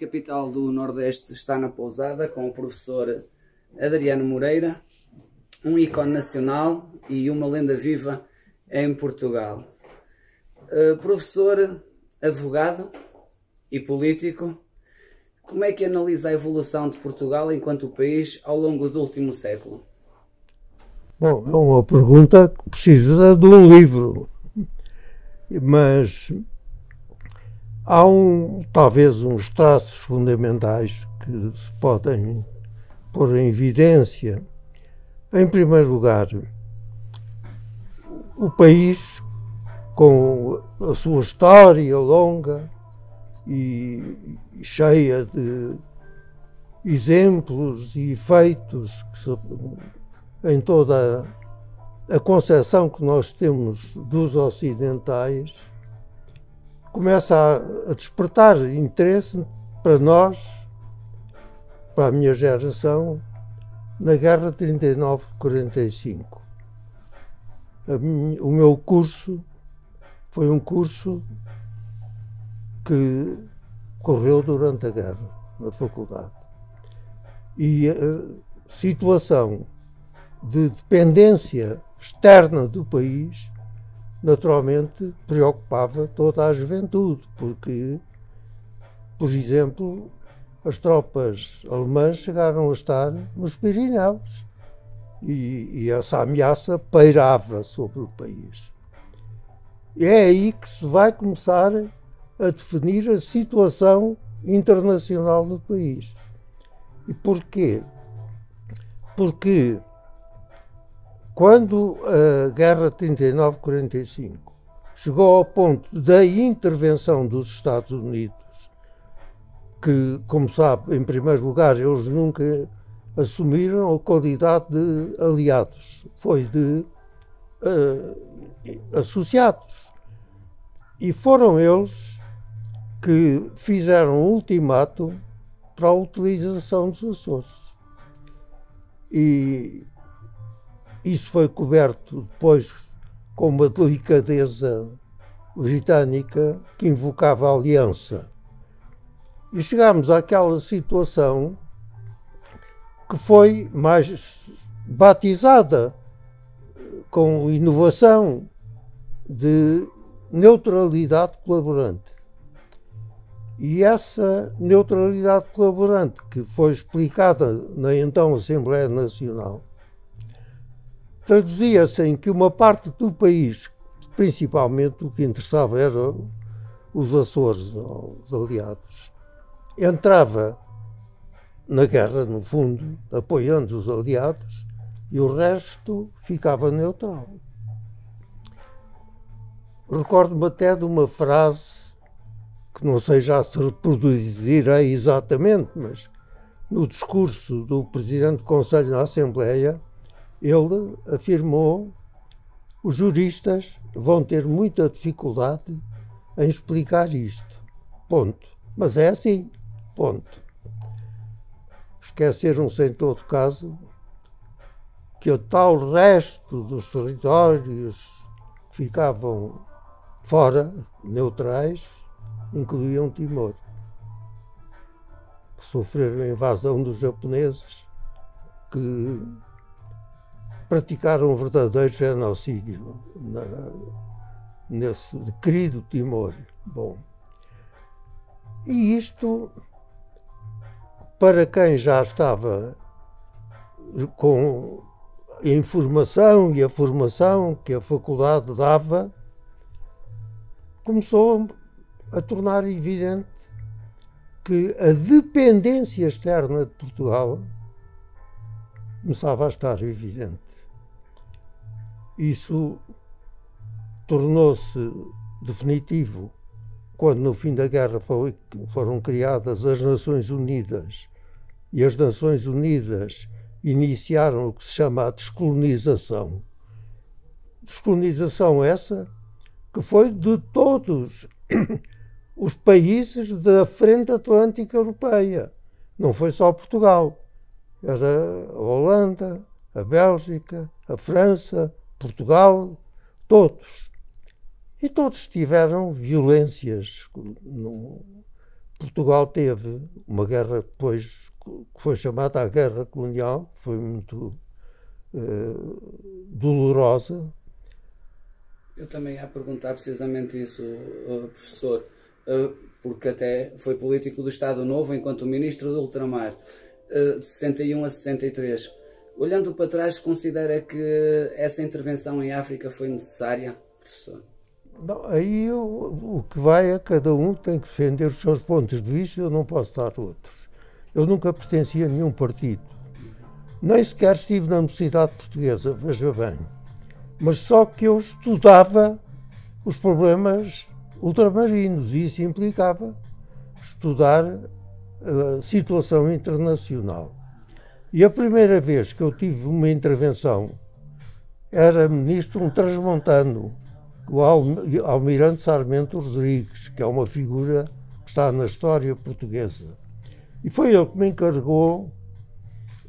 capital do Nordeste está na pousada com o professor Adriano Moreira, um ícone nacional e uma lenda viva em Portugal. Professor, advogado e político, como é que analisa a evolução de Portugal enquanto país ao longo do último século? Bom, é uma pergunta que precisa de um livro, mas há talvez uns traços fundamentais que se podem pôr em evidência. Em primeiro lugar, o país, com a sua história longa e cheia de exemplos e efeitos em toda a concepção que nós temos dos ocidentais, começa a despertar interesse para nós, para a minha geração, na Guerra 39-45. O meu curso foi um curso que correu durante a guerra, na faculdade. E a situação de dependência externa do país, naturalmente, preocupava toda a juventude, porque, por exemplo, as tropas alemãs chegaram a estar nos Pirineus e essa ameaça pairava sobre o país. E é aí que se vai começar a definir a situação internacional do país. E porquê? Porque quando a Guerra 39-45 chegou ao ponto da intervenção dos Estados Unidos, que, como sabe, em primeiro lugar, eles nunca assumiram a qualidade de aliados, foi de associados. E foram eles que fizeram um ultimato para a utilização dos Açores. E isso foi coberto depois com uma delicadeza britânica que invocava a aliança. E chegámos àquela situação que foi mais batizada com inovação de neutralidade colaborante. E essa neutralidade colaborante, que foi explicada na então Assembleia Nacional, traduzia-se em que uma parte do país, principalmente o que interessava era os Açores, os aliados, entrava na guerra, no fundo, apoiando os aliados, e o resto ficava neutral. Recordo-me até de uma frase, que não sei já se reproduzirei exatamente, mas no discurso do Presidente do Conselho na Assembleia, ele afirmou: os juristas vão ter muita dificuldade em explicar isto. Ponto. Mas é assim. Ponto. Esqueceram-se, em todo caso, que o tal resto dos territórios que ficavam fora, neutrais, incluíam Timor, que sofreram a invasão dos japoneses, que praticaram um verdadeiro genocídio nesse querido Timor. Bom, e isto, para quem já estava com a informação e a formação que a faculdade dava, começou a tornar evidente que a dependência externa de Portugal começava a estar evidente. Isso tornou-se definitivo quando, no fim da guerra, foram criadas as Nações Unidas, e as Nações Unidas iniciaram o que se chama a descolonização. Descolonização essa que foi de todos os países da Frente Atlântica Europeia. Não foi só Portugal. Era a Holanda, a Bélgica, a França, Portugal, todos. E todos tiveram violências Portugal teve uma guerra depois que foi chamada a Guerra Colonial, que foi muito dolorosa. Eu também ia perguntar precisamente isso, professor, porque até foi político do Estado Novo enquanto ministro do Ultramar, de 61 a 63. Olhando para trás, considera que essa intervenção em África foi necessária, professor? Não, aí o que vai a cada um tem que defender os seus pontos de vista, eu não posso dar outros. Eu nunca pertencia a nenhum partido, nem sequer estive na Universidade Portuguesa, veja bem, mas só que eu estudava os problemas ultramarinos e isso implicava estudar a situação internacional. E a primeira vez que eu tive uma intervenção era ministro um transmontano, o almirante Sarmento Rodrigues, que é uma figura que está na história portuguesa. E foi ele que me encarregou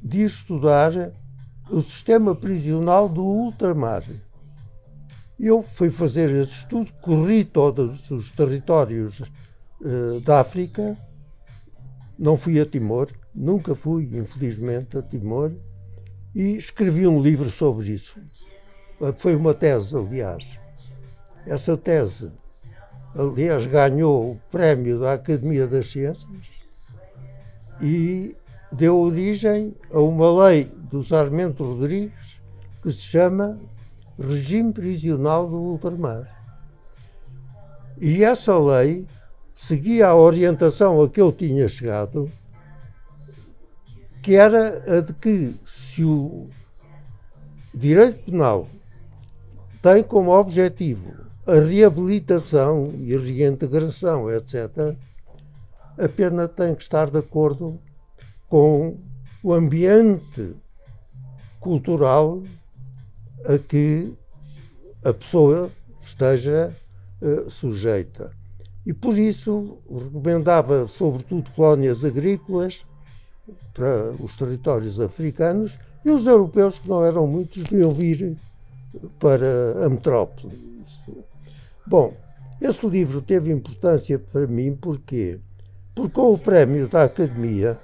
de estudar o sistema prisional do ultramar. Eu fui fazer esse estudo, corri todos os territórios da África, não fui a Timor, nunca fui, infelizmente, a Timor, e escrevi um livro sobre isso. Foi uma tese, aliás. Essa tese, aliás, ganhou o prémio da Academia das Ciências e deu origem a uma lei do Sarmento Rodrigues que se chama Regime Prisional do Ultramar. E essa lei seguia a orientação a que eu tinha chegado, que era a de que se o direito penal tem como objetivo a reabilitação e a reintegração, etc., a pena tem que estar de acordo com o ambiente cultural a que a pessoa esteja sujeita. E por isso recomendava, sobretudo, colónias agrícolas para os territórios africanos e os europeus, que não eram muitos, deviam vir para a metrópole. Bom, esse livro teve importância para mim porque com o prémio da Academia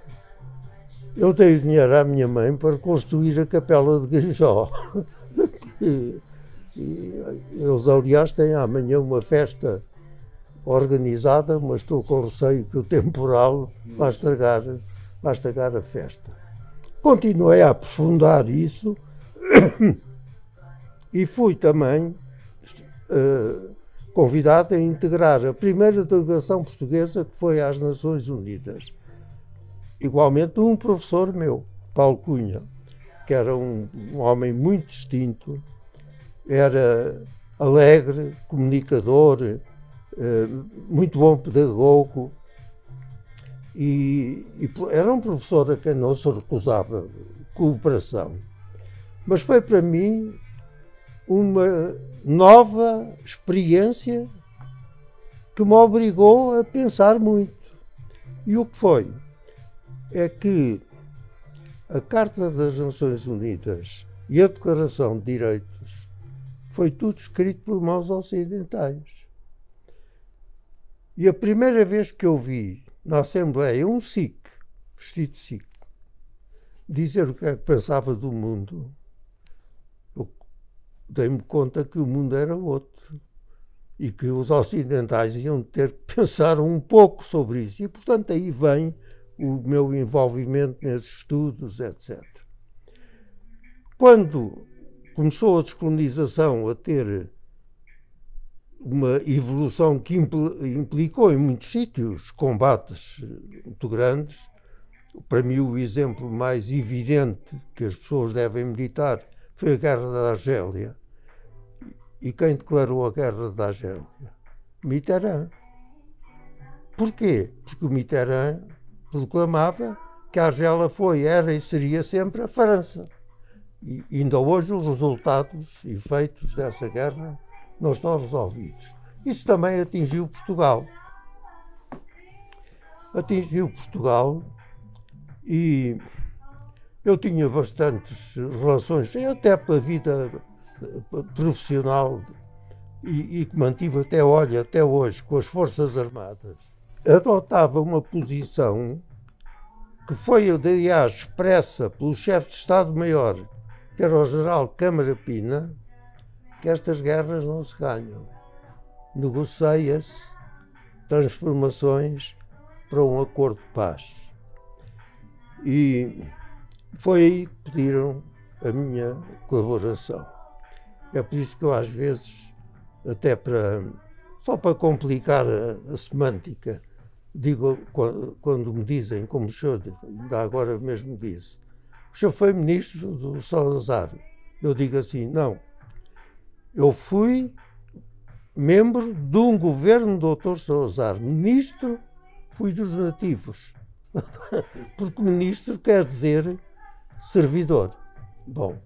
eu dei o dinheiro à minha mãe para construir a Capela de Grijó. Eles, aliás, têm amanhã uma festa organizada, mas estou com receio que o temporal vai estragar a festa. Continuei a aprofundar isso e fui também convidado a integrar a primeira delegação portuguesa que foi às Nações Unidas. Igualmente um professor meu, Paulo Cunha, que era um homem muito distinto, era alegre, comunicador, muito bom pedagogo e era um professor a quem não se recusava cooperação. Mas foi para mim uma nova experiência que me obrigou a pensar muito. E o que foi? É que a Carta das Nações Unidas e a Declaração de Direitos foi tudo escrito por mãos ocidentais. E a primeira vez que eu vi na Assembleia um sikh, vestido de sikh, dizer o que é que pensava do mundo, eu dei-me conta que o mundo era outro e que os ocidentais iam ter que pensar um pouco sobre isso. E, portanto, aí vem o meu envolvimento nesses estudos, etc. Quando começou a descolonização a ter uma evolução que implicou em muitos sítios combates muito grandes, para mim o exemplo mais evidente que as pessoas devem meditar foi a Guerra da Argélia. E quem declarou a Guerra da Argélia? Mitterrand. Porquê? Porque o Mitterrand proclamava que a Argélia foi, era e seria sempre a França. E ainda hoje os resultados e efeitos dessa guerra não estão resolvidos. Isso também atingiu Portugal. Atingiu Portugal e eu tinha bastantes relações, até pela vida profissional e que mantive até hoje com as Forças Armadas. adotava uma posição que foi, aliás, expressa pelo chefe de Estado-Maior, que era o general Câmara Pina, que estas guerras não se ganham. Negocia-se transformações para um acordo de paz. E foi aí que pediram a minha colaboração. É por isso que eu, às vezes, até só para complicar a semântica, digo, quando me dizem, como o senhor ainda agora mesmo disse, o senhor foi ministro do Salazar. Eu digo assim, não, eu fui membro de um governo do Dr. Salazar. Ministro, fui dos nativos. Porque ministro quer dizer servidor. Bom.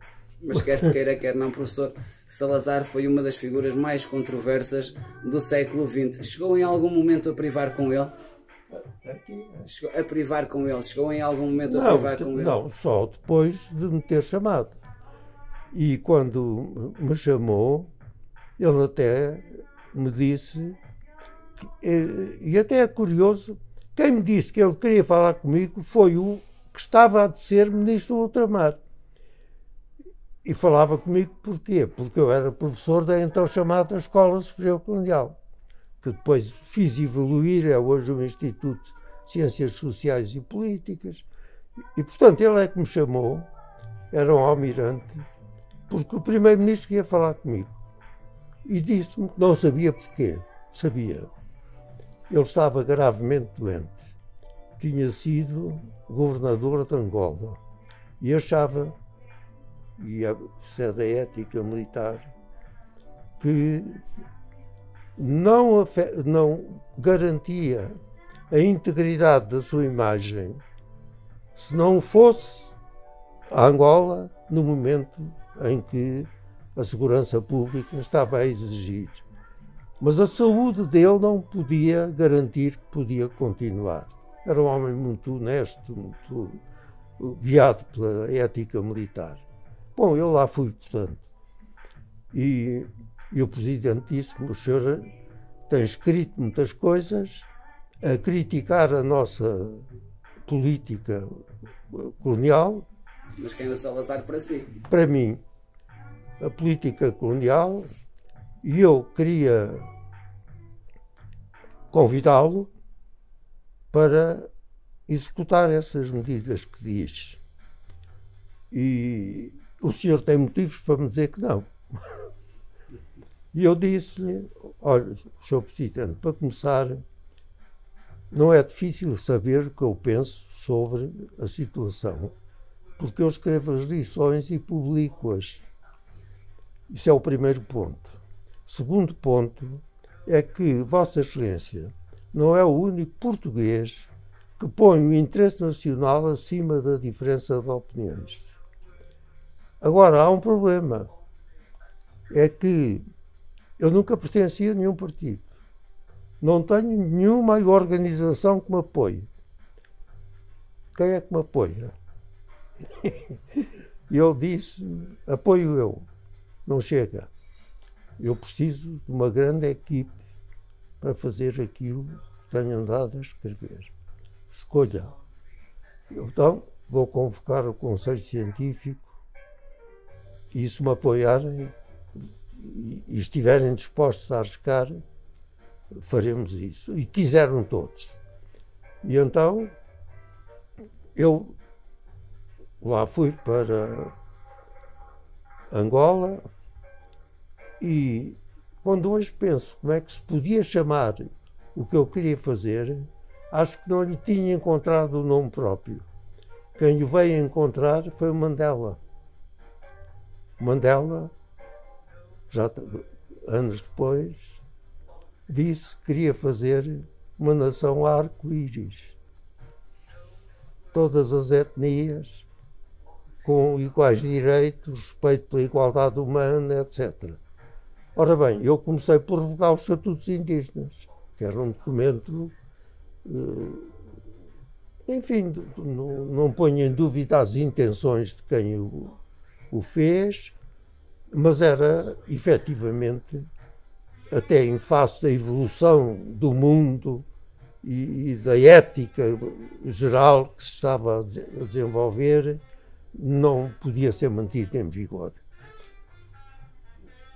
Mas quer se queira, quer não, professor, Salazar foi uma das figuras mais controversas do século XX. Chegou em algum momento a privar com ele? Chegou a privar com ele? Chegou em algum momento a privar com ele? Não, só depois de me ter chamado. E quando me chamou, ele até me disse, e até é curioso, quem me disse que ele queria falar comigo foi o que estava a ser ministro do ultramar. E falava comigo porquê? Porque eu era professor da então chamada Escola Superior Colonial, que depois fiz evoluir, é hoje um Instituto de Ciências Sociais e Políticas. E, portanto, ele é que me chamou, era um almirante, porque o primeiro-ministro queria falar comigo. E disse-me que não sabia porquê. Sabia. Ele estava gravemente doente. Tinha sido governador de Angola. E achava, e a sede da ética militar, que não garantia a integridade da sua imagem se não fosse a Angola no momento em que a segurança pública estava a exigir. Mas a saúde dele não podia garantir que podia continuar. Era um homem muito honesto, muito guiado pela ética militar. Bom, eu lá fui, portanto. E o presidente disse-me, o senhor tem escrito muitas coisas a criticar a nossa política colonial. Mas quem é o Salazar para si? Para mim, a política colonial, e eu queria convidá-lo para executar essas medidas que diz. E o senhor tem motivos para me dizer que não. E eu disse-lhe, olha, Sr. Presidente, para começar, não é difícil saber o que eu penso sobre a situação, porque eu escrevo as lições e publico-as. Isso é o primeiro ponto. Segundo ponto é que Vossa Excelência não é o único português que põe o interesse nacional acima da diferença de opiniões. Agora, há um problema. É que eu nunca pertenci a nenhum partido. Não tenho nenhuma organização que me apoie. Quem é que me apoia? E ele disse, apoio eu. Não chega. Eu preciso de uma grande equipe para fazer aquilo que tenho andado a escrever. Escolha. Então, vou convocar o Conselho Científico e, se me apoiarem e estiverem dispostos a arriscar, faremos isso. E quiseram todos. E então, eu lá fui para Angola e quando hoje penso como é que se podia chamar o que eu queria fazer, acho que não lhe tinha encontrado o nome próprio. Quem o veio encontrar foi o Mandela. Mandela, já anos depois, disse que queria fazer uma nação arco-íris. Todas as etnias, com iguais direitos, respeito pela igualdade humana, etc. Ora bem, eu comecei por revogar os Estatutos Indígenas, que era um documento, enfim, não ponho em dúvida as intenções de quem o fez, mas era, efetivamente, até em face da evolução do mundo e da ética geral que se estava a desenvolver não podia ser mantido em vigor.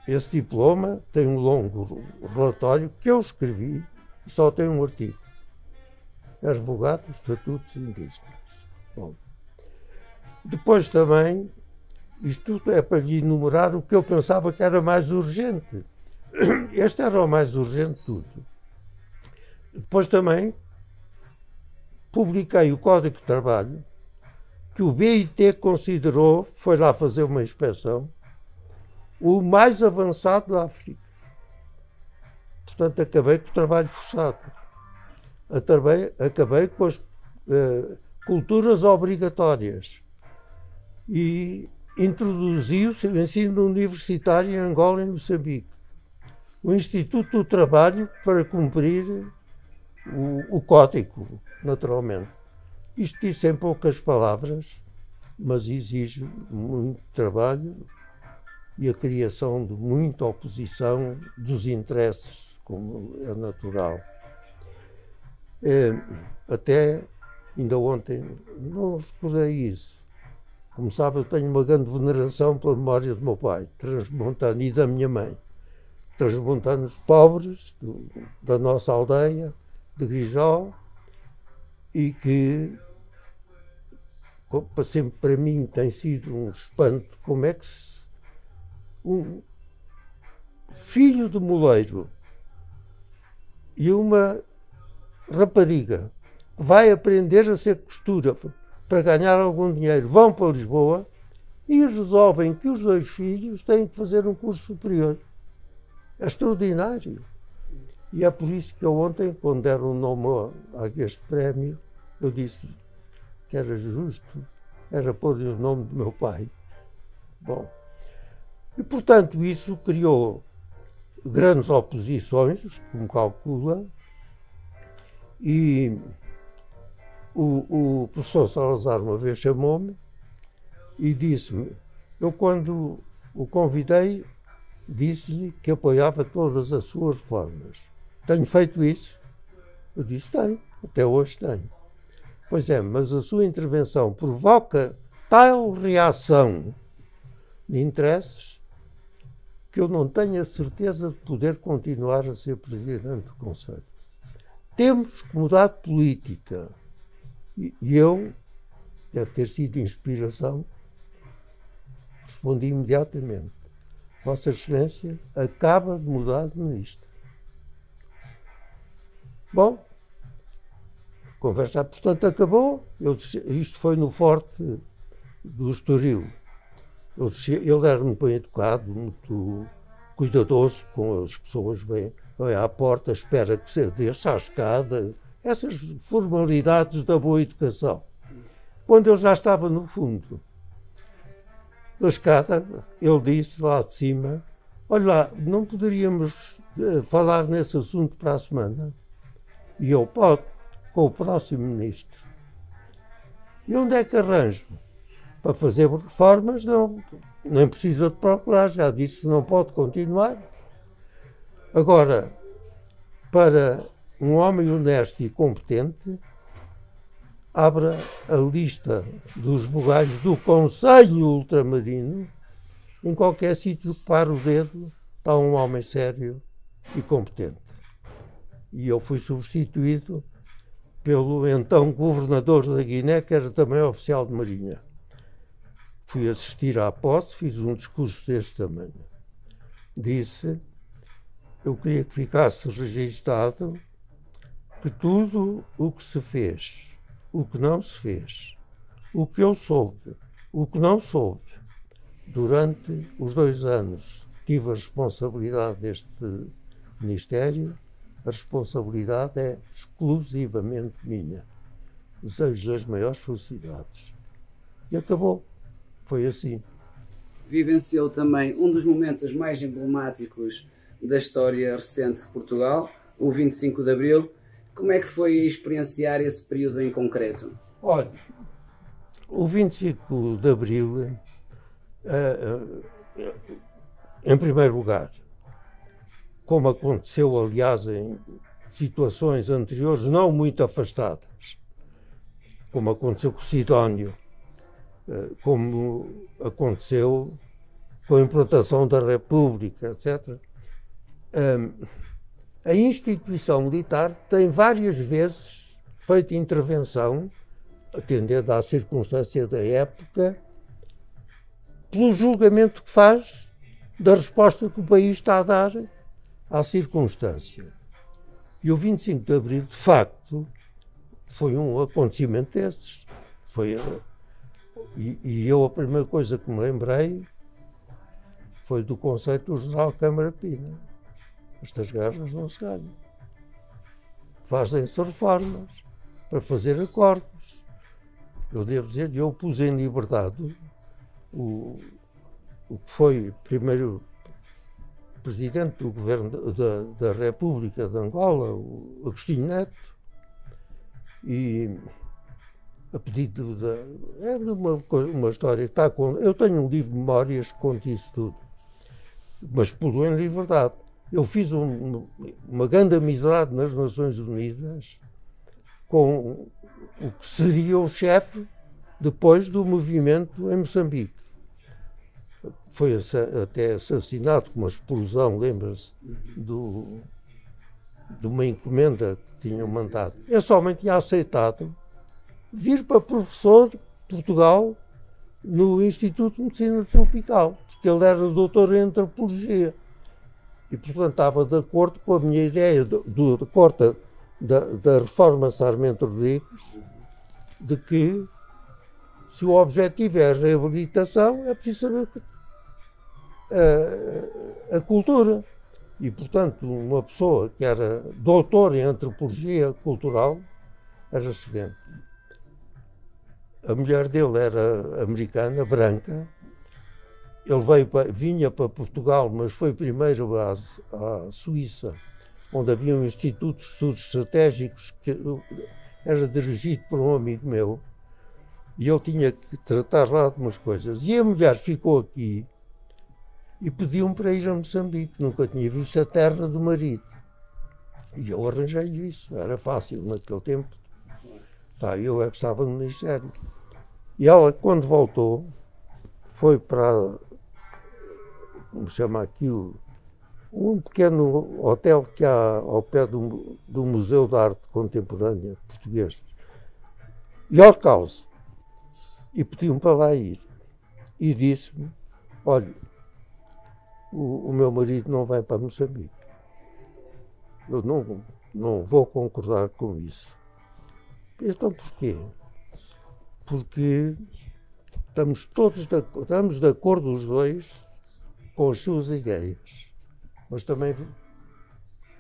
Esse diploma tem um longo relatório que eu escrevi e só tem um artigo. É revogado os estatutos indígenas. Bom, depois também, isto tudo é para lhe enumerar o que eu pensava que era mais urgente. Este era o mais urgente de tudo. Depois também publiquei o Código de Trabalho, que o BIT considerou, foi lá fazer uma inspeção, o mais avançado da África. Portanto, acabei com o trabalho forçado. Acabei com as culturas obrigatórias. E introduziu-se o ensino universitário em Angola e Moçambique. O Instituto do Trabalho para cumprir o código, naturalmente. Isto diz em poucas palavras, mas exige muito trabalho e a criação de muita oposição dos interesses, como é natural. Até ainda ontem não recordei isso. Como sabe, eu tenho uma grande veneração pela memória do meu pai, transmontano, e da minha mãe, transmontanos pobres da nossa aldeia, de Grijó, e que sempre para mim tem sido um espanto como é que um filho de moleiro e uma rapariga vai aprender a ser costura para ganhar algum dinheiro, vão para Lisboa e resolvem que os dois filhos têm que fazer um curso superior. É extraordinário. E é por isso que eu ontem, quando deram o nome a este prémio, eu disse que era justo, era pôr-lhe o nome do meu pai. Bom, e portanto isso criou grandes oposições, como calcula, e o professor Salazar uma vez chamou-me e disse-me, eu quando o convidei, disse-lhe que apoiava todas as suas reformas. Tenho feito isso? Eu disse, tenho, até hoje tenho. Pois é, mas a sua intervenção provoca tal reação de interesses que eu não tenho a certeza de poder continuar a ser presidente do Conselho. Temos que mudar de política. E eu, deve ter sido inspiração, respondi imediatamente. Vossa Excelência acaba de mudar de ministro. Bom, a conversa, portanto, acabou. Isto foi no Forte do Estoril. Ele era muito bem educado, muito cuidadoso com as pessoas, vem à porta, espera que se deixe à escada, essas formalidades da boa educação. Quando eu já estava no fundo da escada, ele disse lá de cima, olha lá, não poderíamos falar nesse assunto para a semana? E eu, pode, com o próximo ministro. E onde é que arranjo? Para fazer reformas, não, nem precisa de procurar, já disse que não pode continuar. Agora, para um homem honesto e competente, abra a lista dos vogais do Conselho Ultramarino, em qualquer sítio que pare o dedo, está um homem sério e competente. E eu fui substituído pelo então governador da Guiné, que era também oficial de marinha. Fui assistir à posse, fiz um discurso deste tamanho. Disse, eu queria que ficasse registado que tudo o que se fez, o que não se fez, o que eu soube, o que não soube, durante os 2 anos tive a responsabilidade deste Ministério, a responsabilidade é exclusivamente minha. Desejo-lhe as maiores felicidades. E acabou. Foi assim. Vivenciou também um dos momentos mais emblemáticos da história recente de Portugal, o 25 de Abril. Como é que foi experienciar esse período em concreto? Olha, o 25 de Abril, em primeiro lugar, como aconteceu, aliás, em situações anteriores não muito afastadas, como aconteceu com Sidónio, como aconteceu com a implantação da República, etc. A instituição militar tem várias vezes feito intervenção, atendendo à circunstância da época, pelo julgamento que faz da resposta que o país está a dar à circunstância. E o 25 de Abril, de facto, foi um acontecimento desses. E eu a primeira coisa que me lembrei foi do conceito do general Câmara Pina. Estas guerras não se ganham. Fazem-se reformas para fazer acordos. Eu devo dizer, eu pus em liberdade o que foi primeiro presidente do governo da República de Angola, o Agostinho Neto, e a pedido é uma história que está com. Eu tenho um livro de memórias que conta isso tudo, mas pulou em liberdade. Eu fiz uma grande amizade nas Nações Unidas com o que seria o chefe depois do movimento em Moçambique. Foi até assassinado com uma explosão, lembra-se, de uma encomenda que tinham mandado. Esse homem tinha aceitado vir para professor de Portugal no Instituto de Medicina Tropical, porque ele era doutor em antropologia. E, portanto, estava de acordo com a minha ideia da reforma Sarmento Rodrigues, de que, se o objetivo é a reabilitação, é preciso saber a cultura. E, portanto, uma pessoa que era doutor em antropologia cultural era excelente. A mulher dele era americana, branca. Ele vinha para Portugal, mas foi primeiro à Suíça, onde havia um Instituto de Estudos Estratégicos que era dirigido por um amigo meu, e ele tinha que tratar lá de umas coisas. E a mulher ficou aqui e pediu-me para ir a Moçambique. Nunca tinha visto a terra do marido. E eu arranjei isso, era fácil naquele tempo. Eu é que estava no Ministério. E ela, quando voltou, foi para, como se chama aquilo, um pequeno hotel que há ao pé do Museu de Arte Contemporânea Português. E ao causa. E pediu-me para lá ir. E disse-me, olha, o meu marido não vai para Moçambique. Eu não vou concordar com isso. Então porquê? Porque estamos de acordo os dois com as suas ideias, mas também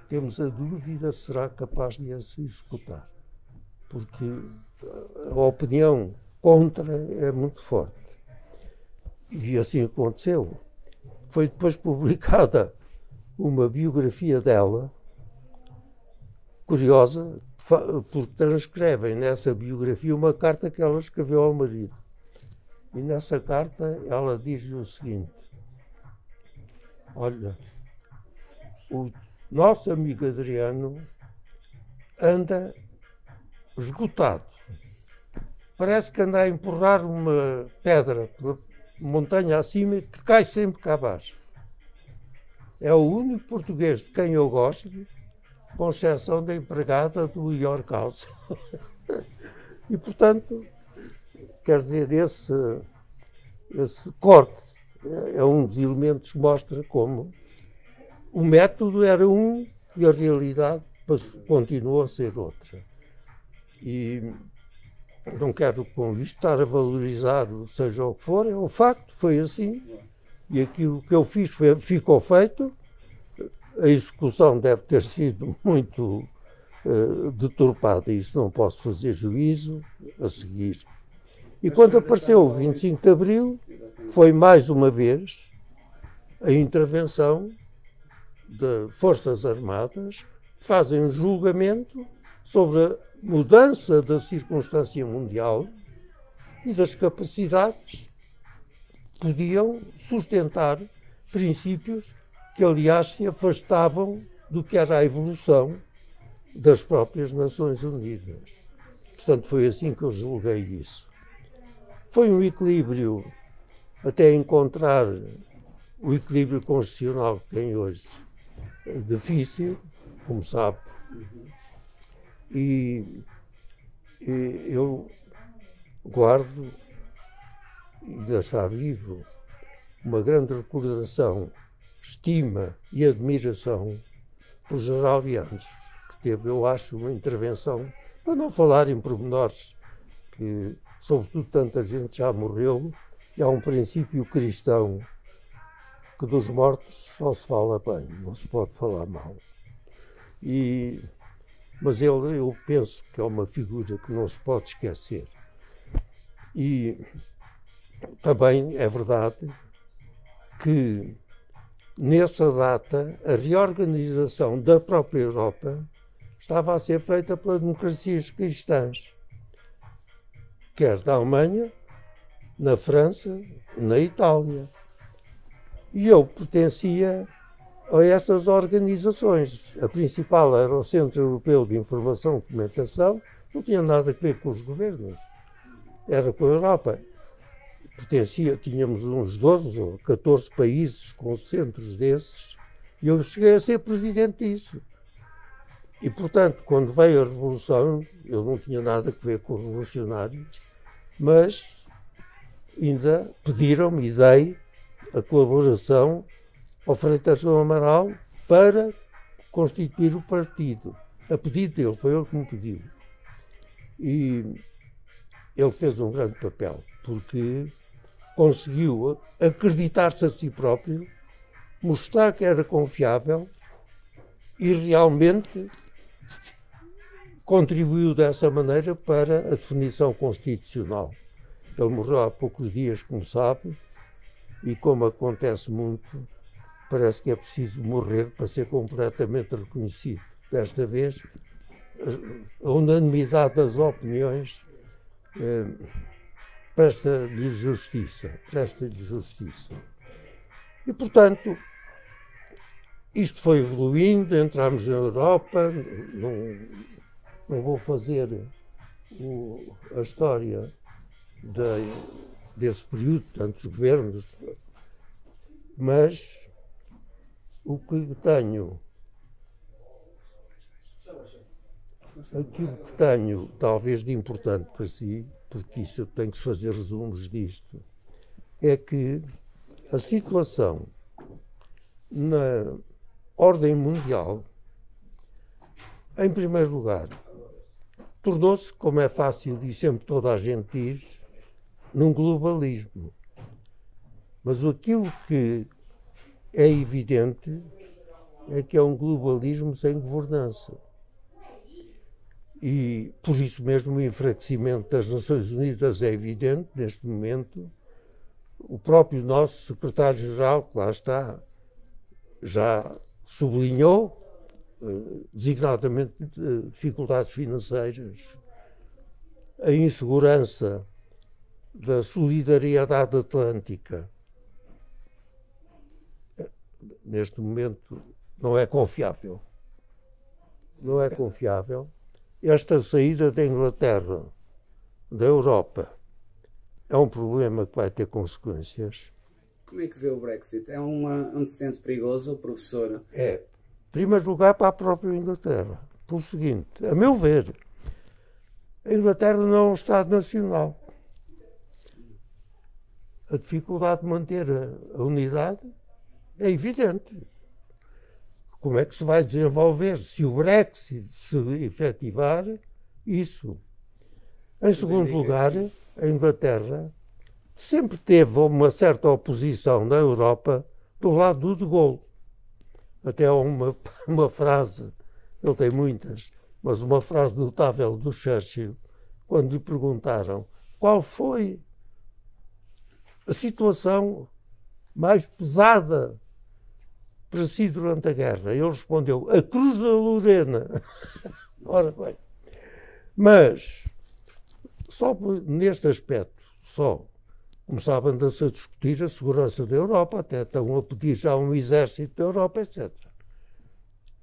temos a dúvida se será capaz de as executar, porque a opinião contra é muito forte. E assim aconteceu. Foi depois publicada uma biografia dela, curiosa, porque transcrevem nessa biografia uma carta que ela escreveu ao marido. E nessa carta ela diz-lhe o seguinte: olha, o nosso amigo Adriano anda esgotado. Parece que anda a empurrar uma pedra pela montanha acima que cai sempre cá abaixo. É o único português de quem eu gosto, com exceção da empregada do York House. E, portanto, quer dizer, esse corte é um dos elementos que mostra como o método era um e a realidade continuou a ser outra. E não quero com isto estar a valorizar seja o que for, é o facto, foi assim, e aquilo que eu fiz ficou feito. A execução deve ter sido muito deturpada, isso não posso fazer juízo a seguir. E quando apareceu o 25 de Abril, foi mais uma vez a intervenção de Forças Armadas que fazem um julgamento sobre a mudança da circunstância mundial e das capacidades que podiam sustentar princípios que, aliás, se afastavam do que era a evolução das próprias Nações Unidas. Portanto, foi assim que eu julguei isso. Foi um equilíbrio, até encontrar o equilíbrio constitucional que tem hoje, difícil, como sabe. E eu guardo, ainda está vivo, uma grande recordação, estima e admiração por General Viandes, que teve, eu acho, uma intervenção, para não falar em pormenores, que sobretudo tanta gente já morreu, e há um princípio cristão que dos mortos só se fala bem, não se pode falar mal. Mas eu penso que é uma figura que não se pode esquecer. E também é verdade que, nessa data, a reorganização da própria Europa estava a ser feita pelas democracias cristãs, quer na Alemanha, na França, na Itália. E eu pertencia a essas organizações. A principal era o Centro Europeu de Informação e Documentação, não tinha nada a ver com os governos, era com a Europa. Tínhamos uns 12 ou 14 países com centros desses, e eu cheguei a ser presidente disso. E, portanto, quando veio a Revolução, eu não tinha nada a ver com os revolucionários, mas ainda pediram-me e dei a colaboração ao Freitas João Amaral para constituir o partido. A pedido dele, foi ele que me pediu. E ele fez um grande papel, porque conseguiu acreditar-se a si próprio, mostrar que era confiável e realmente contribuiu dessa maneira para a definição constitucional. Ele morreu há poucos dias, como sabe, e como acontece muito, parece que é preciso morrer para ser completamente reconhecido. Desta vez, a unanimidade das opiniões presta-lhe justiça. E, portanto, isto foi evoluindo, entramos na Europa, não vou fazer a história desse período, tantos governos, mas o que tenho, aquilo que tenho talvez de importante para si, porque isso eu tenho que fazer resumos disto, é que a situação na ordem mundial, em primeiro lugar, tornou-se, como é fácil e sempre toda a gente diz, num globalismo. Mas aquilo que é evidente é que é um globalismo sem governança. E, por isso mesmo, o enfraquecimento das Nações Unidas é evidente neste momento. O próprio nosso secretário-geral, que lá está, já sublinhou, designadamente, dificuldades financeiras, a insegurança da solidariedade atlântica. Neste momento não é confiável. Não é confiável. Esta saída da Inglaterra, da Europa, é um problema que vai ter consequências. Como é que vê o Brexit? É um antecedente perigoso, professor? É, em primeiro lugar, para a própria Inglaterra. Pelo seguinte, a meu ver, a Inglaterra não é um Estado nacional. A dificuldade de manter a unidade é evidente. Como é que se vai desenvolver se o Brexit se efetivar isso? Em segundo lugar, a Inglaterra sempre teve uma certa oposição na Europa do lado do De Gaulle. Até há uma frase, ele tem muitas, mas uma frase notável do Churchill, quando lhe perguntaram qual foi a situação mais pesada para si durante a guerra. Ele respondeu, a Cruz da Lorena. Ora bem, mas só neste aspecto, começava a-se a discutir a segurança da Europa, até estão a pedir já um exército da Europa, etc.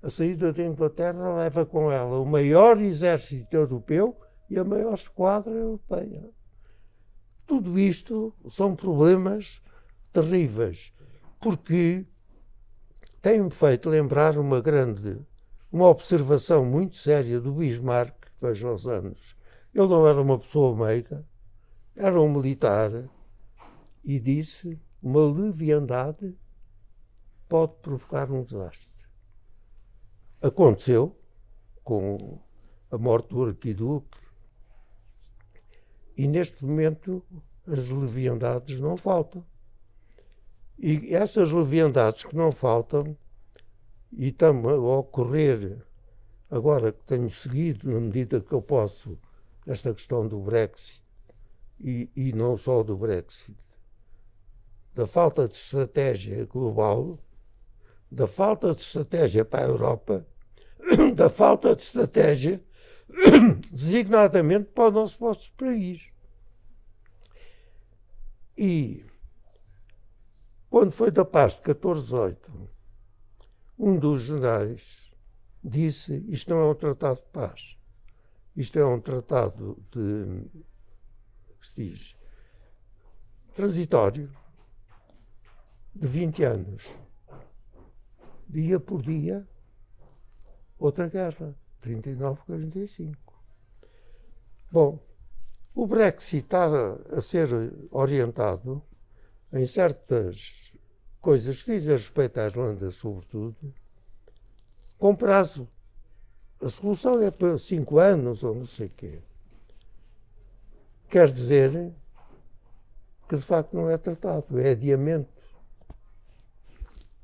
A saída da Inglaterra leva com ela o maior exército europeu e a maior esquadra europeia. Tudo isto são problemas terríveis, porque tem-me feito lembrar uma observação muito séria do Bismarck, veja aos anos. Ele não era uma pessoa meiga, era um militar, e disse: uma leviandade pode provocar um desastre. Aconteceu com a morte do arquiduque, e neste momento as leviandades não faltam. E essas leviandades que não faltam, e estão a ocorrer agora que tenho seguido, na medida que eu posso, esta questão do Brexit, e não só do Brexit, da falta de estratégia global, da falta de estratégia para a Europa, da falta de estratégia designadamente para o nosso país. E quando foi da paz de 14/8, um dos generais disse: isto não é um tratado de paz, isto é um tratado de, que se diz, transitório, de 20 anos. Dia por dia, outra guerra, 39-45. Bom, o Brexit está a ser orientado em certas coisas que dizem respeito à Irlanda, sobretudo, com prazo. A solução é para 5 anos ou não sei o quê. Quer dizer que, de facto, não é tratado, é adiamento.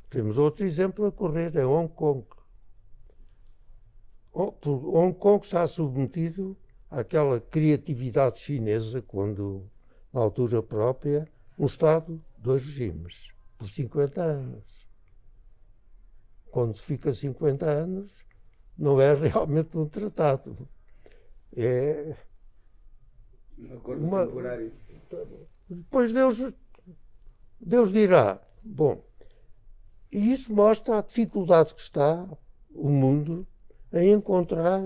Temos outro exemplo a correr, é Hong Kong. Hong Kong está submetido àquela criatividade chinesa, quando, na altura própria, um Estado, 2 regimes, por 50 anos. Quando se fica 50 anos, não é realmente um tratado. É um acordo temporário. Depois Deus dirá. Bom, e isso mostra a dificuldade que está o mundo em encontrar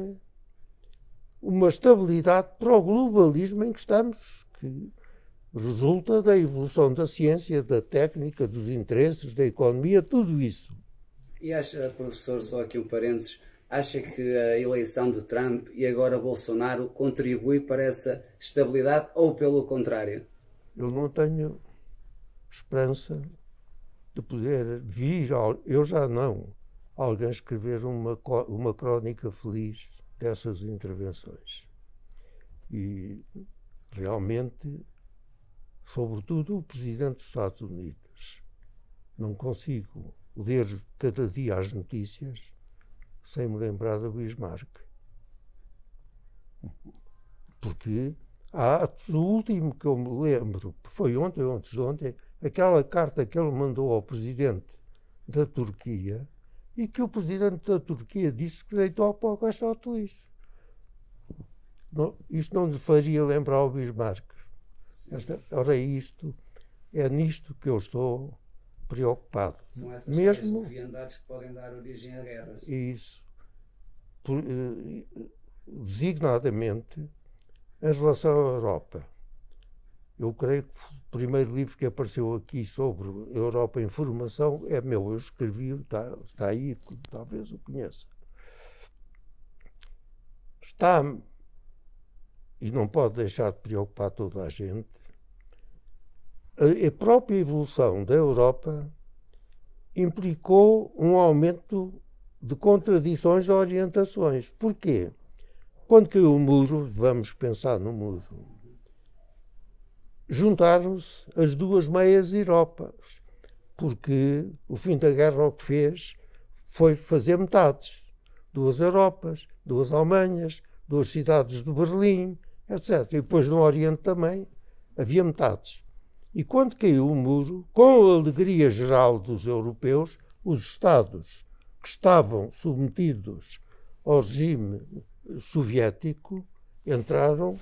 uma estabilidade para o globalismo em que estamos, que resulta da evolução da ciência, da técnica, dos interesses, da economia, tudo isso. E acha, professor, só aqui um parênteses, acha que a eleição de Trump e agora Bolsonaro contribui para essa estabilidade ou pelo contrário? Eu não tenho esperança de poder vir, eu já não, alguém escrever uma crónica feliz dessas intervenções. E realmente, sobretudo o Presidente dos Estados Unidos, não consigo ler cada dia as notícias sem me lembrar do Bismarck. Porque o último que eu me lembro, foi ontem ou antes de ontem, aquela carta que ele mandou ao Presidente da Turquia, e que o Presidente da Turquia disse que deitou para o caixote de lixo. Isto não lhe faria lembrar o Bismarck. Ora, é nisto que eu estou preocupado. São essas mesmo leviandades que podem dar origem a guerras. Isso. Designadamente, em relação à Europa. Eu creio que o primeiro livro que apareceu aqui sobre a Europa em formação é meu. Eu escrevi, está aí, talvez o conheça. Está, e não pode deixar de preocupar toda a gente, a própria evolução da Europa implicou um aumento de contradições de orientações. Porquê? Quando caiu o muro, vamos pensar no muro, juntaram-se as duas meias Europas, porque o fim da guerra o que fez foi fazer metades. 2 Europas, 2 Alemanhas, 2 cidades de Berlim, etc. E depois no Oriente também havia metades. E quando caiu o muro, com a alegria geral dos europeus, os Estados que estavam submetidos ao regime soviético entraram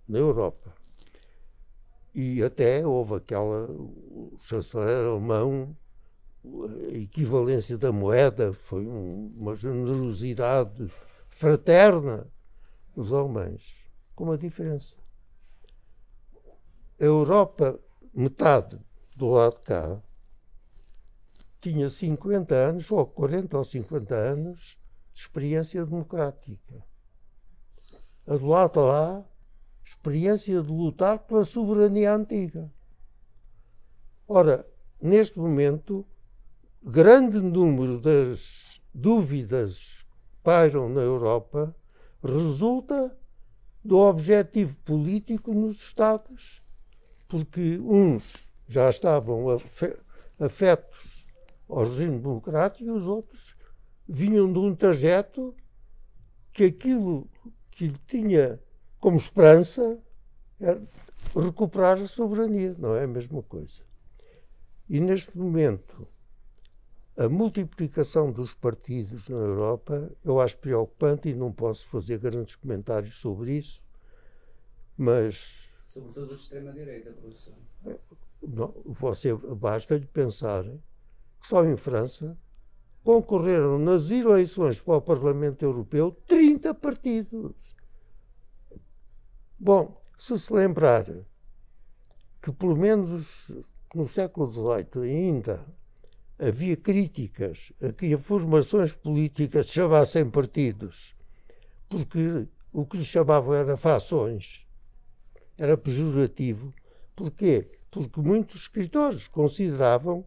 na Europa. E até houve o chanceler alemão a equivalência da moeda, foi uma generosidade fraterna dos alemães, com uma diferença. A Europa, metade do lado de cá, tinha 50 anos, ou 40 ou 50 anos, de experiência democrática. A do lado de lá, experiência de lutar pela soberania antiga. Ora, neste momento, grande número das dúvidas que pairam na Europa resulta do objetivo político nos Estados, porque uns já estavam afetos ao regime democrático e os outros vinham de um trajeto que aquilo que lhe tinha como esperança era recuperar a soberania, não é a mesma coisa. E neste momento, a multiplicação dos partidos na Europa eu acho preocupante e não posso fazer grandes comentários sobre isso, mas... Sobretudo de extrema-direita, professor. Não, basta-lhe pensar que só em França concorreram nas eleições para o Parlamento Europeu 30 partidos. Bom, se lembrar que pelo menos no século XVIII ainda havia críticas a que as formações políticas se chamassem partidos, porque o que lhes chamavam era fações, era pejorativo. Porquê? Porque muitos escritores consideravam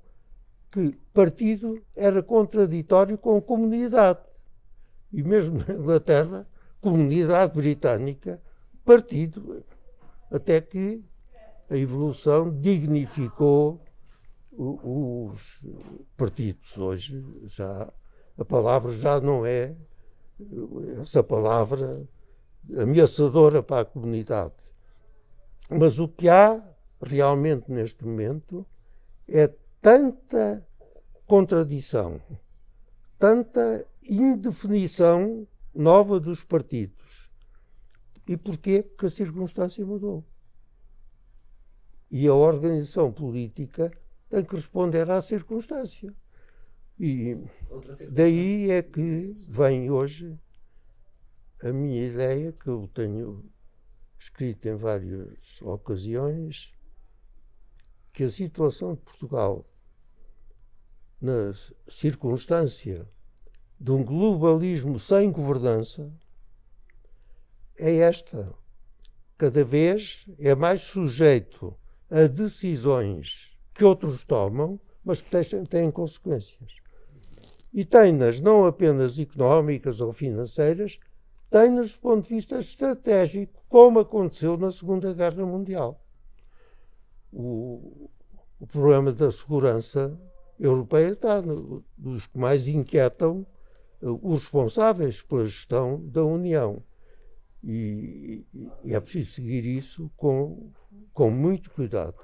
que partido era contraditório com comunidade. E mesmo na Inglaterra, comunidade britânica, partido, até que a evolução dignificou os partidos. Hoje já a palavra já não é essa palavra ameaçadora para a comunidade. Mas o que há realmente neste momento é tanta contradição, tanta indefinição nova dos partidos. E porquê? Porque a circunstância mudou. E a organização política tem que responder à circunstância. E daí é que vem hoje a minha ideia, que eu tenho escrito em várias ocasiões, que a situação de Portugal, na circunstância de um globalismo sem governança, é esta. Cada vez é mais sujeito a decisões que outros tomam, mas que têm consequências. E tem-nas não apenas económicas ou financeiras, tem-nas do ponto de vista estratégico, como aconteceu na Segunda Guerra Mundial. O problema da segurança europeia está nos que mais inquietam os responsáveis pela gestão da União. E é preciso seguir isso com muito cuidado.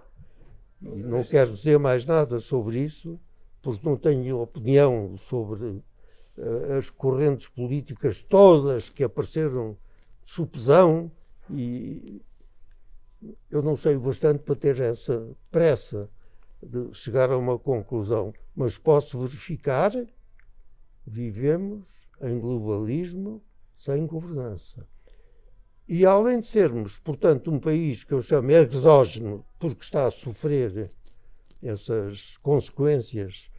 E não quero dizer mais nada sobre isso, porque não tenho opinião sobre as correntes políticas todas que apareceram de supesão, e eu não sei o bastante para ter essa pressa de chegar a uma conclusão. Mas posso verificar, vivemos em globalismo sem governança. E além de sermos, portanto, um país que eu chamo exógeno, porque está a sofrer essas consequências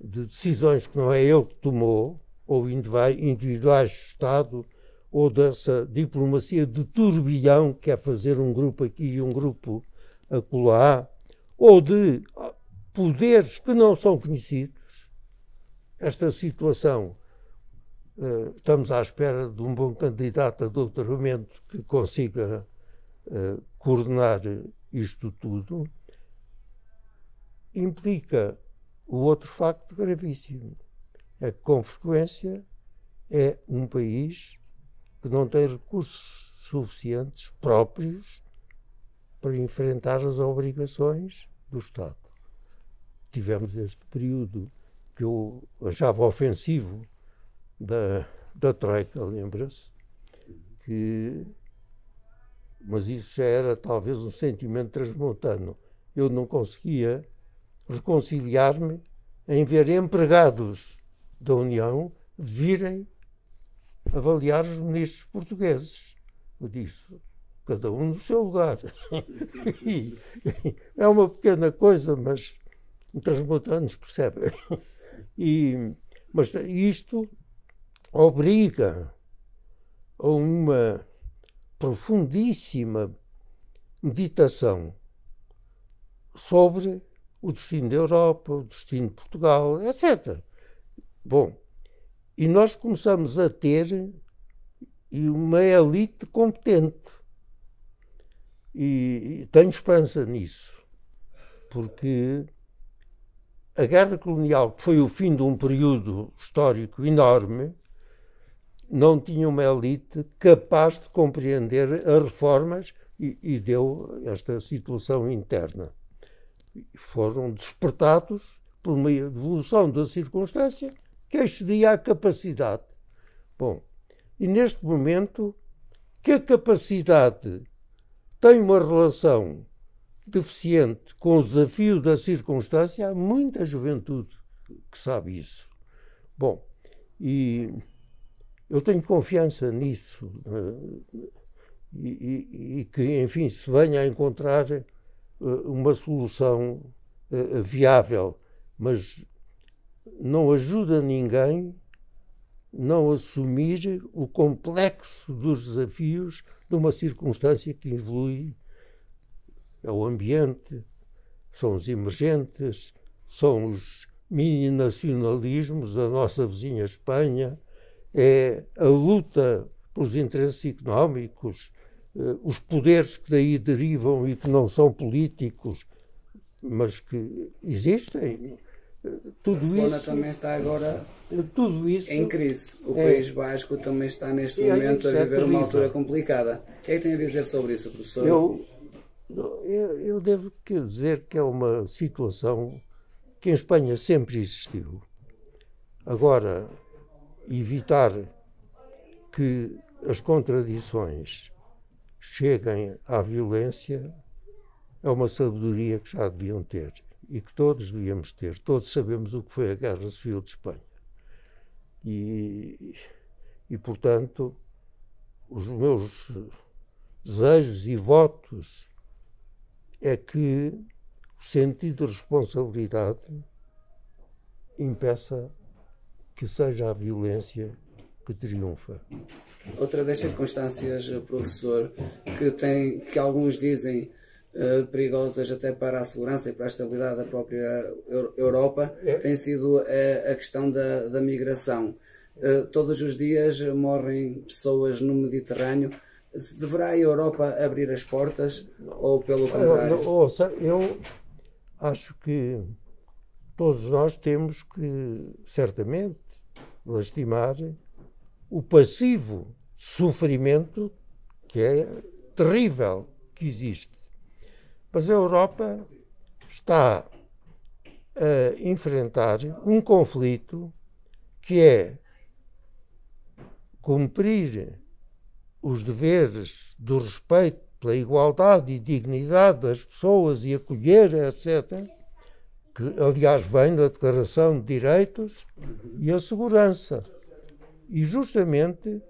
de decisões que não é ele que tomou, ou individuais do Estado, ou dessa diplomacia de turbilhão, que é fazer um grupo aqui e um grupo acolá, ou de poderes que não são conhecidos. Esta situação, estamos à espera de um bom candidato a doutoramento que consiga coordenar isto tudo, implica o outro facto gravíssimo. É que, com frequência, é um país que não tem recursos suficientes próprios para enfrentar as obrigações do Estado. Tivemos este período que eu achava ofensivo da Troika, lembra-se? Mas isso já era talvez um sentimento transmontano. Eu não conseguia reconciliar-me em ver empregados da União virem avaliar os ministros portugueses. Eu disse, cada um no seu lugar. É uma pequena coisa, mas os transmontanos percebem. Mas isto obriga a uma profundíssima meditação sobre o destino da Europa, o destino de Portugal, etc. Bom, e nós começamos a ter uma elite competente. E tenho esperança nisso, porque a guerra colonial, que foi o fim de um período histórico enorme, não tinha uma elite capaz de compreender as reformas e deu esta situação interna. Foram despertados por uma evolução da circunstância que excedia a capacidade. Bom, e neste momento, que a capacidade tem uma relação deficiente com o desafio da circunstância, há muita juventude que sabe isso. Bom, e eu tenho confiança nisso e que, enfim, se venha a encontrar uma solução viável, mas não ajuda ninguém não assumir o complexo dos desafios de uma circunstância que evolui. É o ambiente, são os emergentes, são os mini-nacionalismos, a nossa vizinha Espanha, é a luta pelos interesses económicos, os poderes que daí derivam e que não são políticos, mas que existem. Tudo Barcelona isso também está agora tudo isso, em crise. O País Basco também está neste momento a viver uma altura complicada. O que é que tem a dizer sobre isso, professor? Eu devo dizer que é uma situação que em Espanha sempre existiu. Agora, evitar que as contradições cheguem à violência é uma sabedoria que já deviam ter e que todos devíamos ter. Todos sabemos o que foi a Guerra Civil de Espanha. E portanto, os meus desejos e votos é que o sentido de responsabilidade impeça que seja a violência que triunfa. Outra das circunstâncias, professor, que alguns dizem perigosas até para a segurança e para a estabilidade da própria Europa, tem sido a questão da migração. Todos os dias morrem pessoas no Mediterrâneo. Deverá a Europa abrir as portas ou pelo contrário? Ouça, eu acho que todos nós temos que, certamente, lastimar o passivo sofrimento que é terrível que existe. Mas a Europa está a enfrentar um conflito que é cumprir os deveres do respeito pela igualdade e dignidade das pessoas e acolher, etc., que, aliás, vem da Declaração de Direitos, e a segurança. E justamente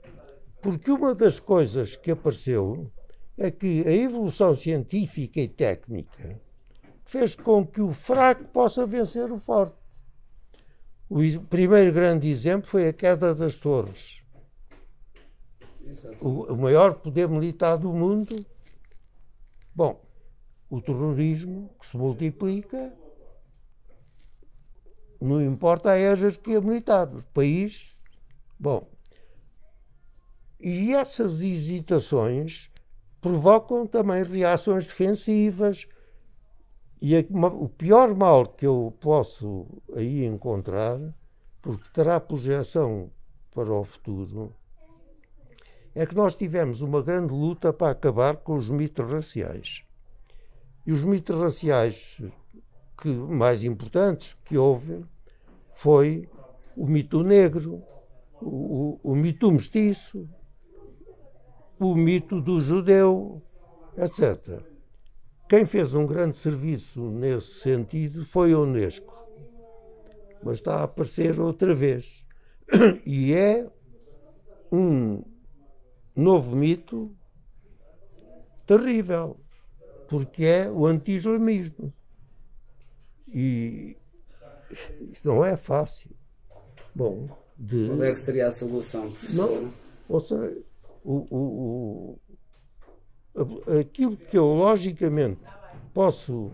porque uma das coisas que apareceu é que a evolução científica e técnica fez com que o fraco possa vencer o forte. O primeiro grande exemplo foi a queda das torres. O maior poder militar do mundo. Bom, o terrorismo que se multiplica, não importa a hierarquia militar, os países. Bom, e essas hesitações provocam também reações defensivas. E o pior mal que eu posso aí encontrar, porque terá projeção para o futuro, é que nós tivemos uma grande luta para acabar com os mitos raciais. E os mitos raciais mais importantes que houve foi o mito negro, o mito mestiço, o mito do judeu, etc. Quem fez um grande serviço nesse sentido foi a Unesco. mas está a aparecer outra vez. E é um novo mito terrível, porque é o anti-islamismo. E isto não é fácil. Bom, qual é que seria a solução, professor? Não, ou seja, aquilo que eu logicamente posso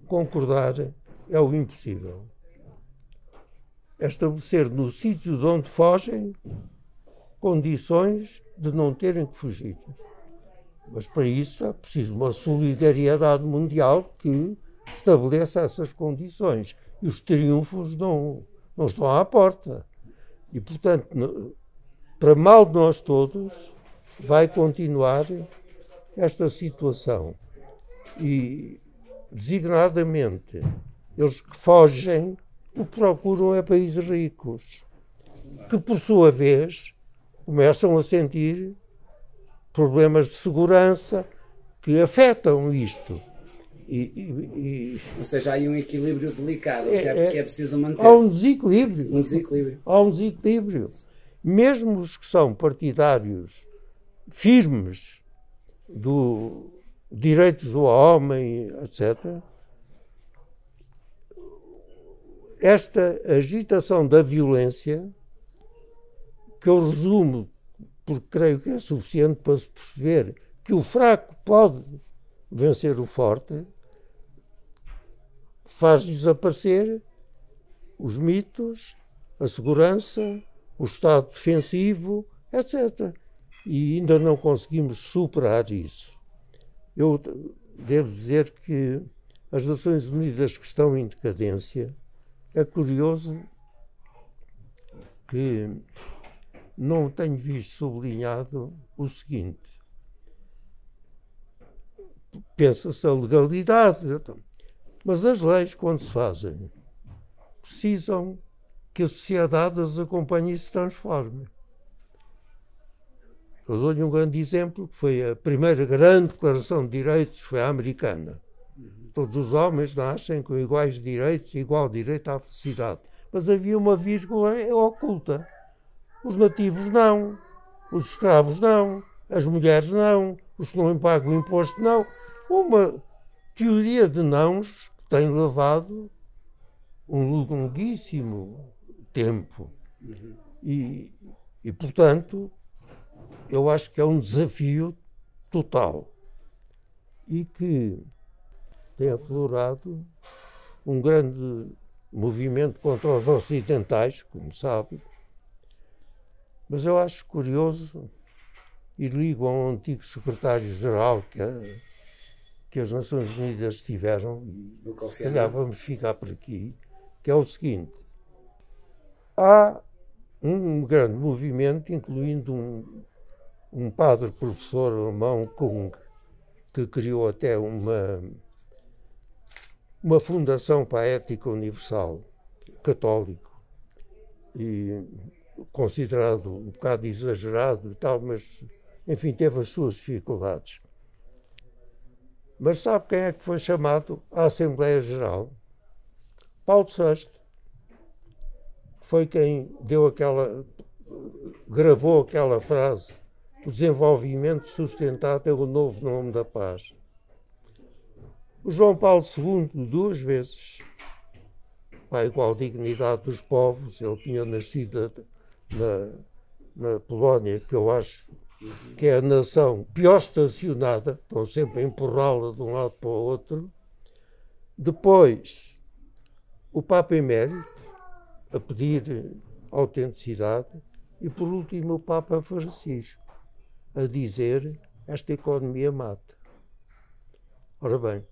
concordar é o impossível. É estabelecer no sítio de onde fogem condições de não terem que fugir. Mas para isso é preciso uma solidariedade mundial que estabeleça essas condições. E os triunfos não estão à porta. E, portanto, para mal de nós todos, vai continuar esta situação. E, designadamente, eles que fogem, o que procuram é países ricos, que, por sua vez, começam a sentir problemas de segurança que afetam isto. Ou seja, há aí um equilíbrio delicado que é preciso manter. Há um desequilíbrio. Há um desequilíbrio. Mesmo os que são partidários firmes do direitos do homem, etc., esta agitação da violência, que eu resumo, porque creio que é suficiente para se perceber que o fraco pode vencer o forte, faz desaparecer os mitos, a segurança, o estado defensivo, etc. E ainda não conseguimos superar isso. Eu devo dizer que as Nações Unidas que estão em decadência, é curioso que não tenho visto sublinhado o seguinte. Pensa-se a legalidade, mas as leis, quando se fazem, precisam que a sociedade as acompanhe e se transforme. Eu dou-lhe um grande exemplo, que foi a primeira grande declaração de direitos, foi a americana. Todos os homens nascem com iguais direitos, igual direito à felicidade. Mas havia uma vírgula oculta. Os nativos não, os escravos não, as mulheres não, os que não pagam imposto não. Uma teoria de nãos que tem levado um longuíssimo tempo. E, portanto, eu acho que é um desafio total. E que tem aflorado um grande movimento contra os ocidentais, como sabe. Mas eu acho curioso, e ligo a um antigo secretário-geral que as Nações Unidas tiveram, e se calhar vamos ficar por aqui, que é o seguinte: há um grande movimento, incluindo um padre professor alemão, Kung, que criou até uma fundação para a ética universal, católico, e considerado um bocado exagerado e tal, mas, enfim, teve as suas dificuldades. Mas sabe quem é que foi chamado à Assembleia Geral? Paulo VI. Foi quem gravou aquela frase: o desenvolvimento sustentado é o novo nome da paz. O João Paulo II, 2 vezes, para a igual dignidade dos povos, ele tinha nascido na Polónia, que eu acho que é a nação pior estacionada, estão sempre a empurrá-la de um lado para o outro. Depois, o Papa Emérito, a pedir autenticidade. E, por último, o Papa Francisco, a dizer: esta economia mata. Ora bem,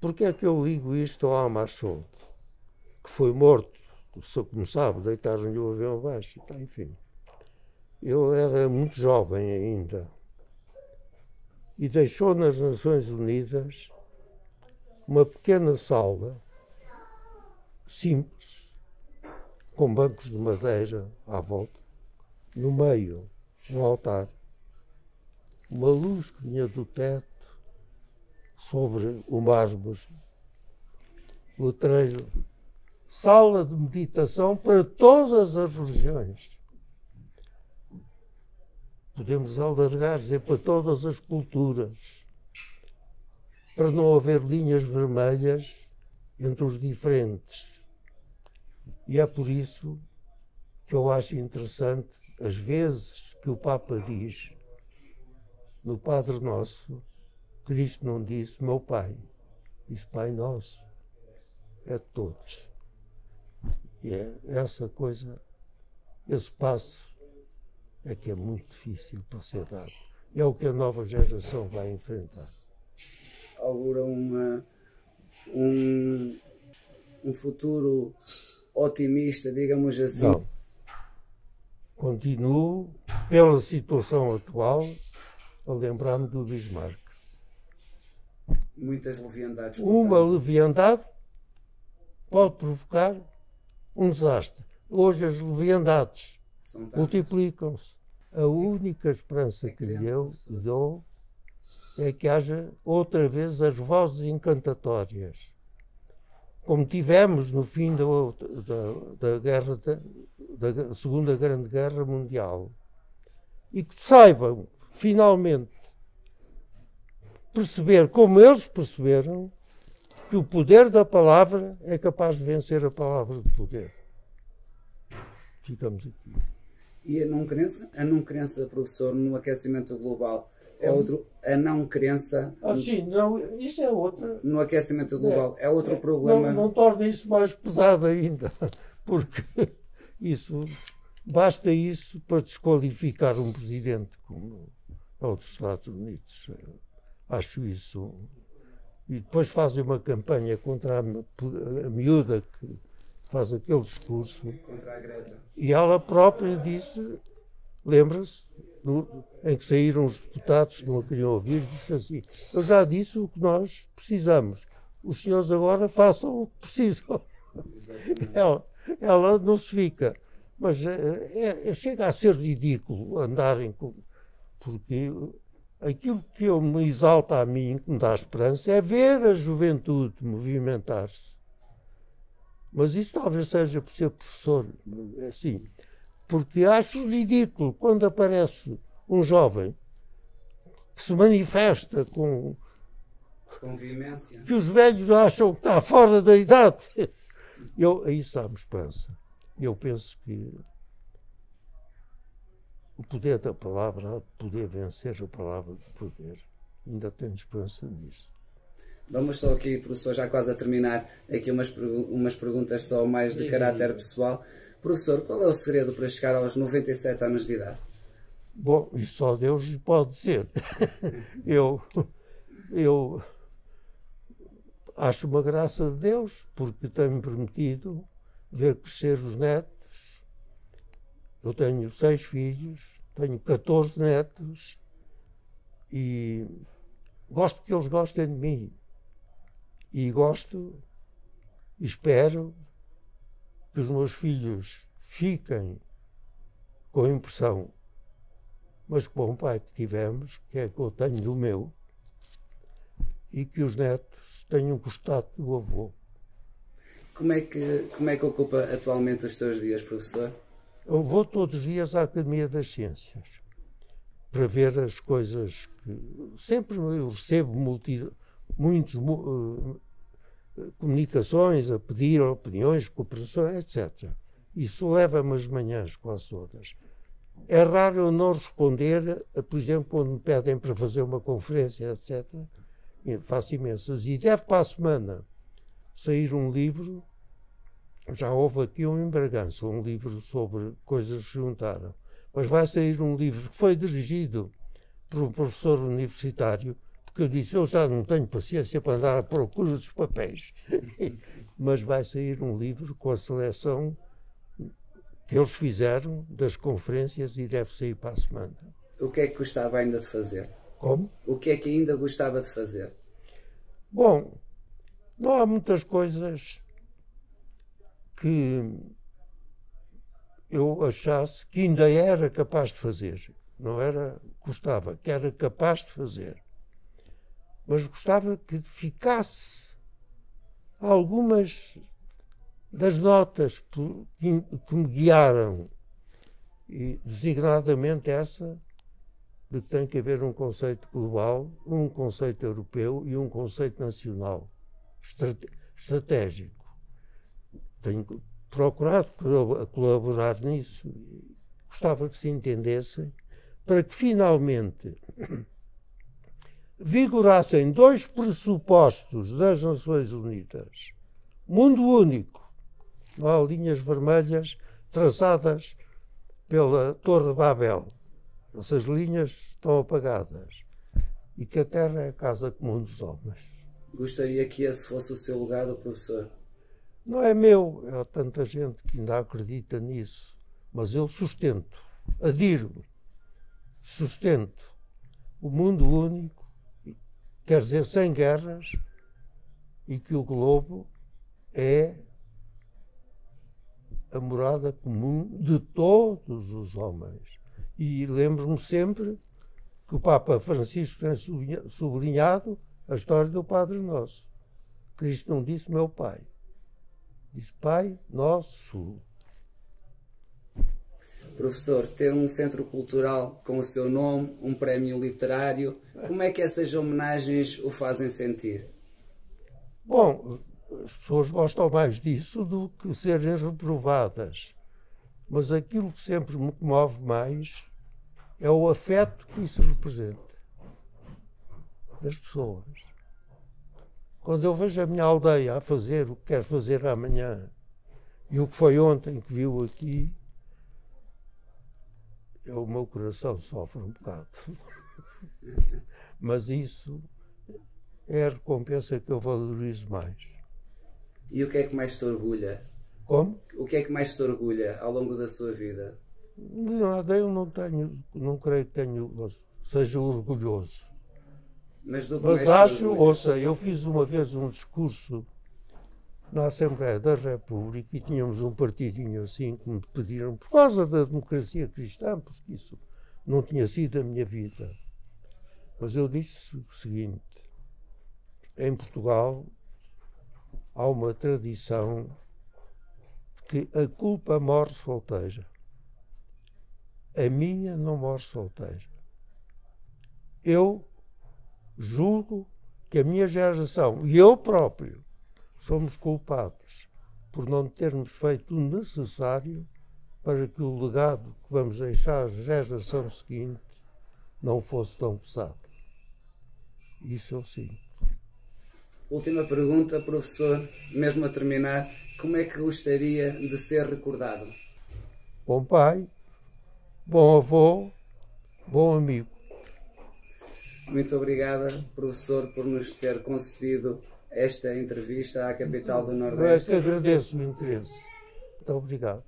porque é que eu ligo isto ao Hammarskjöld, que foi morto, como sabe, deitaram-lhe o avião abaixo, enfim. Eu era muito jovem ainda e deixou nas Nações Unidas uma pequena sala simples, com bancos de madeira à volta, no meio, um altar, uma luz que vinha do teto sobre o mármore, letreiro: sala de meditação para todas as religiões. Podemos alargar, dizer, para todas as culturas, para não haver linhas vermelhas entre os diferentes. E é por isso que eu acho interessante as vezes que o Papa diz, no Padre Nosso, Cristo não disse meu Pai, disse Pai Nosso, é de todos. E é essa coisa, esse passo é que é muito difícil para ser dado. E é o que a nova geração vai enfrentar. Augura um futuro otimista, digamos assim? Não. Continuo, pela situação atual, a lembrar-me do Bismarck. Muitas leviandades. Uma leviandade pode provocar um desastre. Hoje as leviandades multiplicam-se. A única esperança que eu dou é que haja outra vez as vozes encantatórias, como tivemos no fim da Segunda Grande Guerra Mundial, e que saibam, finalmente, perceber, como eles perceberam, que o poder da palavra é capaz de vencer a palavra de poder. Ficamos aqui. E a não crença, professor, no aquecimento global é outro. A não crença. Sim, não, isso é outra. No aquecimento global é outro problema. Não torna isso mais pesado ainda, porque basta isso para desqualificar um presidente como é o dos Estados Unidos. Acho isso. E depois fazem uma campanha contra a miúda que faz aquele discurso. Contra a Greta. E ela própria disse, lembra-se, em que saíram os deputados que não a queriam ouvir, disse assim, eu já disse o que nós precisamos. Os senhores agora façam o que precisam. Ela não se fica. Mas chega a ser ridículo andarem com... Porque aquilo que me exalta a mim, que me dá esperança, é ver a juventude movimentar-se. Mas isso talvez seja por ser professor, assim, porque acho ridículo quando aparece um jovem que se manifesta com veemência, que os velhos acham que está fora da idade. Aí está-me esperança. Eu penso que o poder da palavra há de poder vencer a palavra de poder. Ainda tenho esperança nisso. Vamos só aqui, professor, já quase a terminar, aqui umas perguntas só mais de caráter pessoal. Professor, qual é o segredo para chegar aos 97 anos de idade? Bom, isso só Deus lhe pode dizer. Eu acho uma graça de Deus, porque tem-me permitido ver crescer os netos. Eu tenho 6 filhos, tenho 14 netos e gosto que eles gostem de mim. E gosto, espero que os meus filhos fiquem com a impressão, mas que bom pai que tivemos, que é que eu tenho do meu, e que os netos tenham gostado do avô. Como é que ocupa atualmente os seus dias, professor? Eu vou todos os dias à Academia das Ciências para ver as coisas que... Sempre eu recebo muitas comunicações a pedir opiniões, cooperações, etc. Isso leva-me as manhãs quase todas. É raro eu não responder, por exemplo, quando me pedem para fazer uma conferência, etc. Eu faço imensas. E deve para a semana sair um livro, já houve aqui um em Bragança, um livro sobre coisas que se juntaram, mas vai sair um livro que foi dirigido por um professor universitário, porque eu disse, eu já não tenho paciência para andar à procura dos papéis, mas vai sair um livro com a seleção que eles fizeram das conferências e deve sair para a semana. O que é que gostava ainda de fazer? Como? O que é que ainda gostava de fazer? Bom, não há muitas coisas que eu achasse que ainda era capaz de fazer. Não era, gostava, que era capaz de fazer. Mas gostava que ficasse algumas das notas que me guiaram, e designadamente essa de que tem que haver um conceito global, um conceito europeu e um conceito nacional estratégico. Tenho procurado colaborar nisso. Gostava que se entendessem para que finalmente vigorassem dois pressupostos das Nações Unidas. Mundo único. Não há linhas vermelhas traçadas pela Torre de Babel. Essas linhas estão apagadas. E que a Terra é a casa comum dos homens. Gostaria que esse fosse o seu legado, professor? Não é meu. Há tanta gente que ainda acredita nisso. Mas eu sustento, adiro, sustento o mundo único, quer dizer, sem guerras, e que o globo é a morada comum de todos os homens. E lembro-me sempre que o Papa Francisco tem sublinhado a história do Padre Nosso. Cristo não disse meu Pai, disse Pai Nosso. Professor, ter um centro cultural com o seu nome, um prémio literário, como é que essas homenagens o fazem sentir? Bom, as pessoas gostam mais disso do que serem reprovadas. Mas aquilo que sempre me comove mais é o afeto que isso representa das pessoas. Quando eu vejo a minha aldeia a fazer o que quer fazer amanhã e o que foi ontem que viu aqui, o meu coração sofre um bocado. Mas isso é a recompensa que eu valorizo mais. E o que é que mais te orgulha? Como? O que é que mais te orgulha ao longo da sua vida? De nada, eu não creio que seja orgulhoso. Mas acho, ouça, eu fiz uma vez um discurso na Assembleia da República e tínhamos um partidinho assim que me pediram, por causa da democracia cristã, porque isso não tinha sido a minha vida. Mas eu disse o seguinte: em Portugal há uma tradição de que a culpa morre solteira. A minha não morre solteira. Eu julgo que a minha geração e eu próprio somos culpados por não termos feito o necessário para que o legado que vamos deixar à geração seguinte não fosse tão pesado. Isso eu sinto. Última pergunta, professor, mesmo a terminar, como é que gostaria de ser recordado? Bom pai, bom avô, bom amigo. Muito obrigada, professor, por nos ter concedido esta entrevista à capital do Nordeste. Eu agradeço o interesse. Muito obrigado.